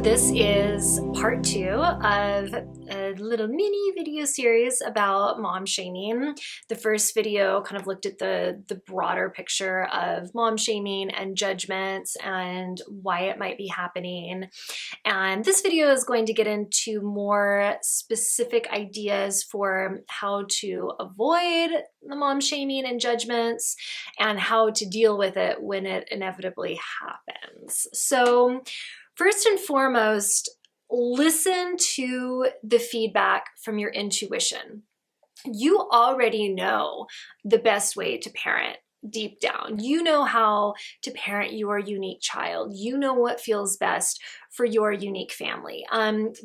This is part 2 of a little mini video series about mom shaming. The first video kind of looked at the broader picture of mom shaming and judgments and why it might be happening. And this video is going to get into more specific ideas for how to avoid the mom shaming and judgments and how to deal with it when it inevitably happens. So first and foremost, listen to the feedback from your intuition. You already know the best way to parent deep down. You know how to parent your unique child. You know what feels best for your unique family.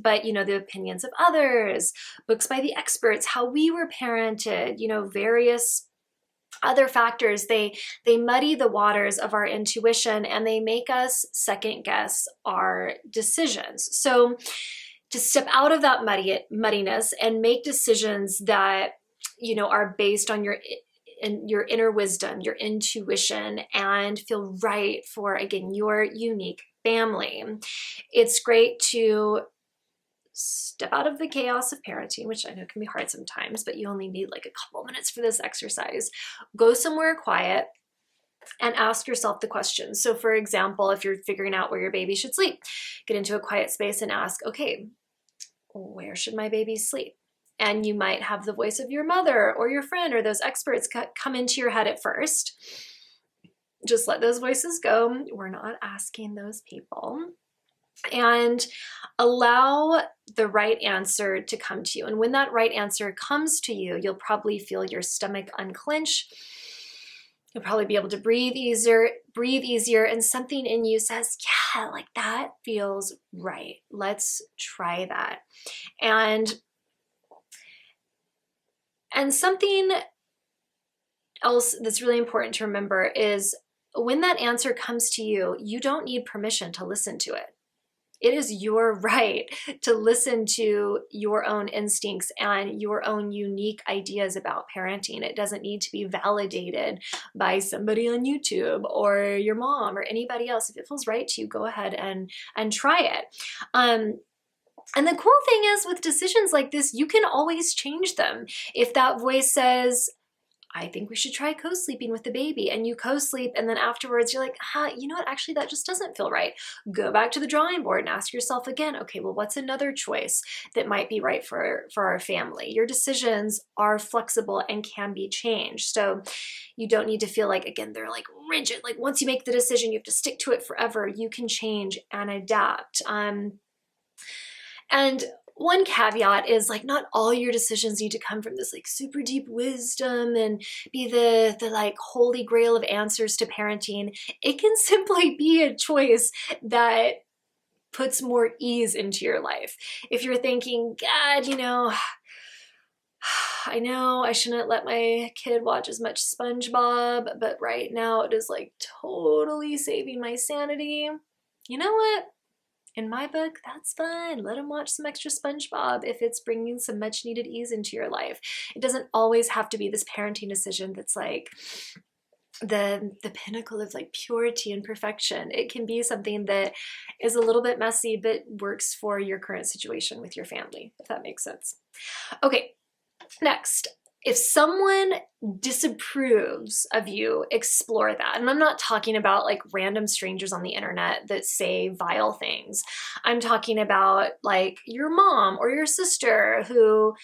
But you know, the opinions of others, books by the experts, how we were parented, you know, various other factors, they muddy the waters of our intuition and they make us second guess our decisions. So to step out of that muddiness and make decisions that, you know, are based on your inner wisdom, your intuition, and feel right for, again, your unique family. It's great to step out of the chaos of parenting, which I know can be hard sometimes, but you only need like a couple minutes for this exercise. Go somewhere quiet and ask yourself the questions. So for example, if you're figuring out where your baby should sleep, get into a quiet space and ask, okay, where should my baby sleep? And you might have the voice of your mother or your friend or those experts come into your head at first. Just let those voices go. We're not asking those people. And allow the right answer to come to you. And when that right answer comes to you, you'll probably feel your stomach unclench. You'll probably be able to breathe easier, and something in you says, yeah, like that feels right. Let's try that. And something else that's really important to remember is when that answer comes to you, you don't need permission to listen to it. It is your right to listen to your own instincts and your own unique ideas about parenting. It doesn't need to be validated by somebody on YouTube or your mom or anybody else. If it feels right to you, go ahead and try it. And the cool thing is with decisions like this, you can always change them. If that voice says, I think we should try co-sleeping with the baby, and you co-sleep and then afterwards you're like, you know what, actually that just doesn't feel right. Go back to the drawing board and ask yourself again, okay, well, what's another choice that might be right for our family? Your decisions are flexible and can be changed. So you don't need to feel like, again, they're like rigid. Like once you make the decision, you have to stick to it forever. You can change and adapt. And one caveat is like not all your decisions need to come from this like super deep wisdom and be the like holy grail of answers to parenting. It can simply be a choice that puts more ease into your life. If you're thinking, God, you know I shouldn't let my kid watch as much SpongeBob, but right now it is like totally saving my sanity. You know what? In my book, that's fine. Let them watch some extra SpongeBob if it's bringing some much needed ease into your life. It doesn't always have to be this parenting decision that's like the pinnacle of like purity and perfection. It can be something that is a little bit messy, but works for your current situation with your family, if that makes sense. Okay, next. If someone disapproves of you, explore that. And I'm not talking about like random strangers on the internet that say vile things. I'm talking about like your mom or your sister who,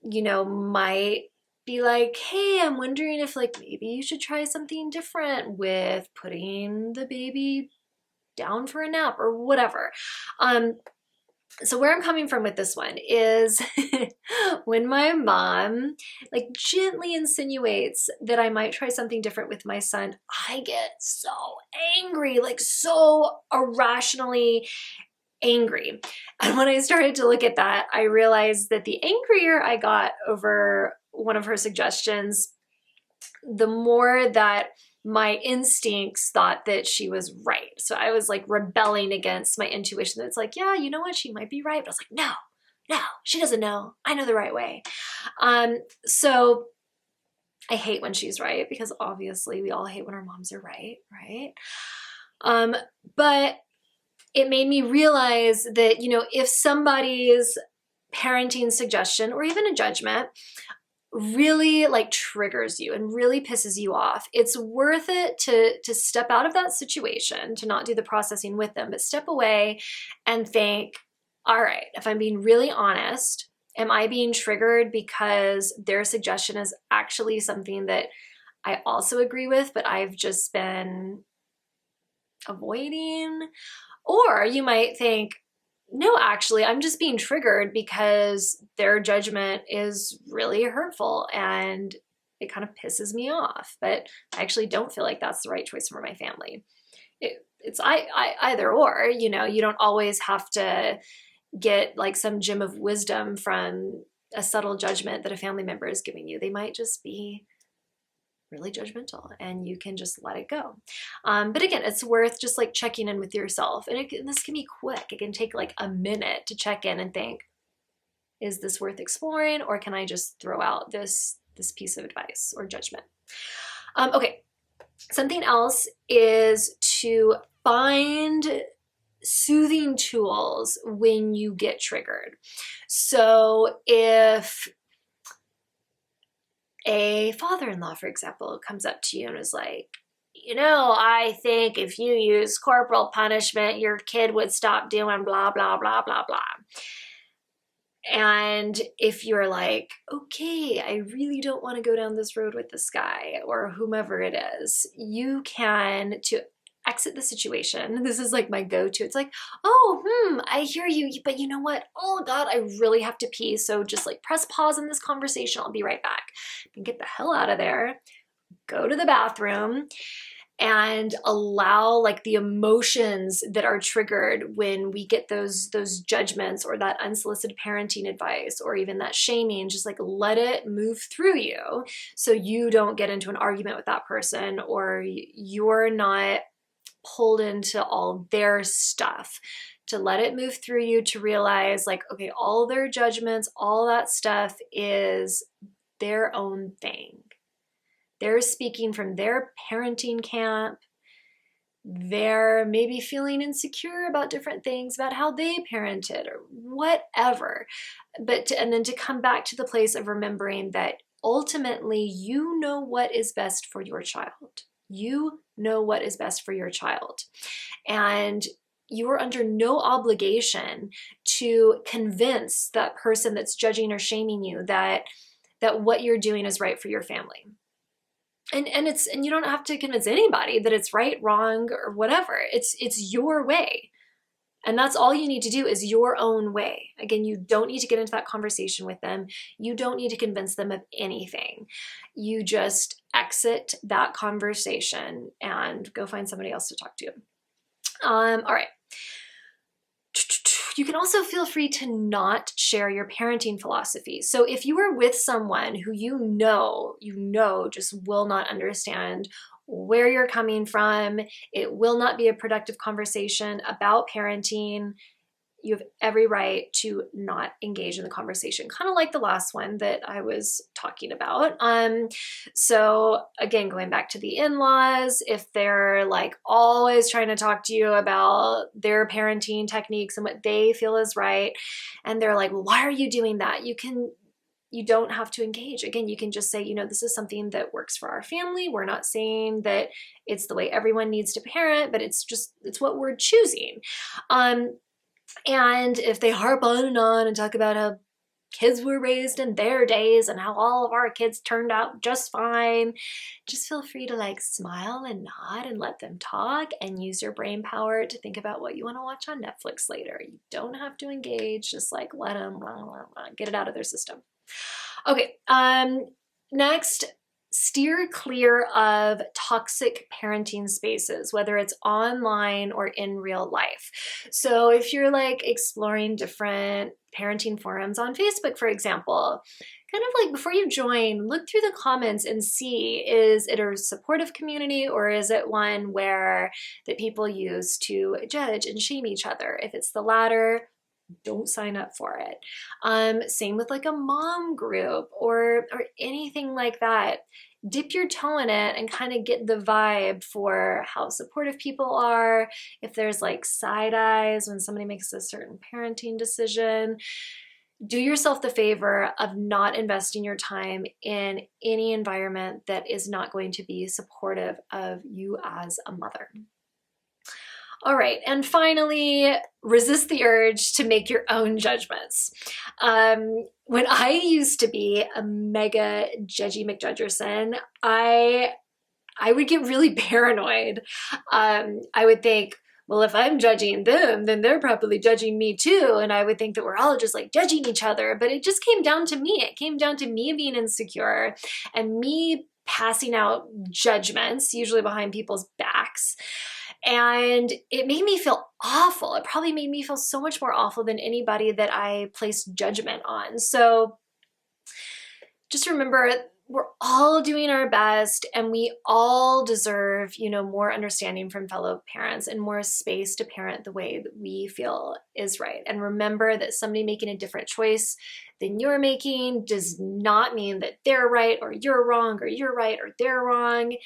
you know, might be like, hey, I'm wondering if like maybe you should try something different with putting the baby down for a nap or whatever. So where I'm coming from with this one is when my mom like gently insinuates that I might try something different with my son, I get so angry, like so irrationally angry. And when I started to look at that, I realized that the angrier I got over one of her suggestions, the more that my instincts thought that she was right. So I was like rebelling against my intuition that's like, yeah, you know what, she might be right. But I was like, no, she doesn't know. I know the right way. So I hate when she's right, because obviously we all hate when our moms are right, right? But it made me realize that, you know, if somebody's parenting suggestion or even a judgment really like triggers you and really pisses you off, it's worth it to step out of that situation, to not do the processing with them, but step away and think, all right, if I'm being really honest, am I being triggered because their suggestion is actually something that I also agree with, but I've just been avoiding? Or you might think, no, actually, I'm just being triggered because their judgment is really hurtful and it kind of pisses me off, but I actually don't feel like that's the right choice for my family. It's either or, you know, you don't always have to get like some gem of wisdom from a subtle judgment that a family member is giving you. They might just be really judgmental and you can just let it go. But again, it's worth just like checking in with yourself. And this can be quick. It can take like a minute to check in and think, is this worth exploring? Or can I just throw out this piece of advice or judgment? Okay, something else is to find soothing tools when you get triggered. So if a father-in-law, for example, comes up to you and is like, you know, I think if you use corporal punishment, your kid would stop doing blah, blah, blah, blah, blah. And if you're like, okay, I really don't want to go down this road with this guy or whomever it is, you can, to exit the situation. This is like my go-to. It's like, oh, I hear you, but you know what? Oh God, I really have to pee. So just like press pause in this conversation. I'll be right back. And get the hell out of there. Go to the bathroom and allow like the emotions that are triggered when we get those judgments or that unsolicited parenting advice or even that shaming, just like let it move through you so you don't get into an argument with that person or you're not pulled into all their stuff. To let it move through you, to realize like, okay, all their judgments, all that stuff is their own thing. They're speaking from their parenting camp. They're maybe feeling insecure about different things, about how they parented or whatever. And then to come back to the place of remembering that ultimately you know what is best for your child. You know what is best for your child. And you are under no obligation to convince that person that's judging or shaming you that what you're doing is right for your family. And you don't have to convince anybody that it's right, wrong, or whatever. It's your way. And that's all you need to do is your own way. Again, you don't need to get into that conversation with them. You don't need to convince them of anything. You just exit that conversation and go find somebody else to talk to. All right. You can also feel free to not share your parenting philosophy. So if you are with someone who you know just will not understand where you're coming from, it will not be a productive conversation about parenting, you have every right to not engage in the conversation, kind of like the last one that I was talking about. So again, going back to the in-laws, if they're like always trying to talk to you about their parenting techniques and what they feel is right, and they're like, well, why are you doing that? You don't have to engage. Again, you can just say, you know, this is something that works for our family. We're not saying that it's the way everyone needs to parent, but it's what we're choosing. And if they harp on and talk about how kids were raised in their days and how all of our kids turned out just fine, just feel free to like smile and nod and let them talk and use your brain power to think about what you want to watch on Netflix later. You don't have to engage, just like let them get it out of their system. Okay, next, steer clear of toxic parenting spaces, whether it's online or in real life. So if you're like exploring different parenting forums on Facebook, for example, kind of like before you join, look through the comments and see, is it a supportive community or is it one where that people use to judge and shame each other? If it's the latter, don't sign up for it. Same with like a mom group or anything like that. dip your toe in it and kind of get the vibe for how supportive people are, if there's like side eyes when somebody makes a certain parenting decision. Do yourself the favor of not investing your time in any environment that is not going to be supportive of you as a mother. All right, and finally, resist the urge to make your own judgments. When I used to be a mega judgy McJudgerson, I would get really paranoid. I would think, well, if I'm judging them, then they're probably judging me too. And I would think that we're all just like judging each other. But it just came down to me. It came down to me being insecure and me passing out judgments, usually behind people's backs. And it made me feel awful. It probably made me feel so much more awful than anybody that I placed judgment on. So just remember, we're all doing our best and we all deserve, more understanding from fellow parents and more space to parent the way that we feel is right. And remember that somebody making a different choice than you're making does not mean that they're right or you're wrong or you're right or they're wrong.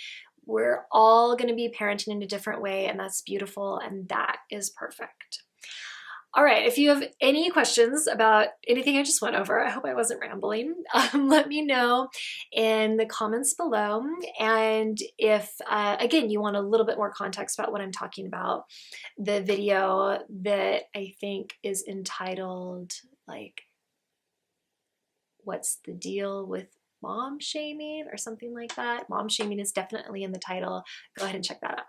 We're all going to be parenting in a different way, and that's beautiful, and that is perfect. All right, if you have any questions about anything I just went over, I hope I wasn't rambling, let me know in the comments below. And if, again, you want a little bit more context about what I'm talking about, the video that I think is entitled, like, what's the deal with mom shaming or something like that. Mom shaming is definitely in the title. Go ahead and check that out.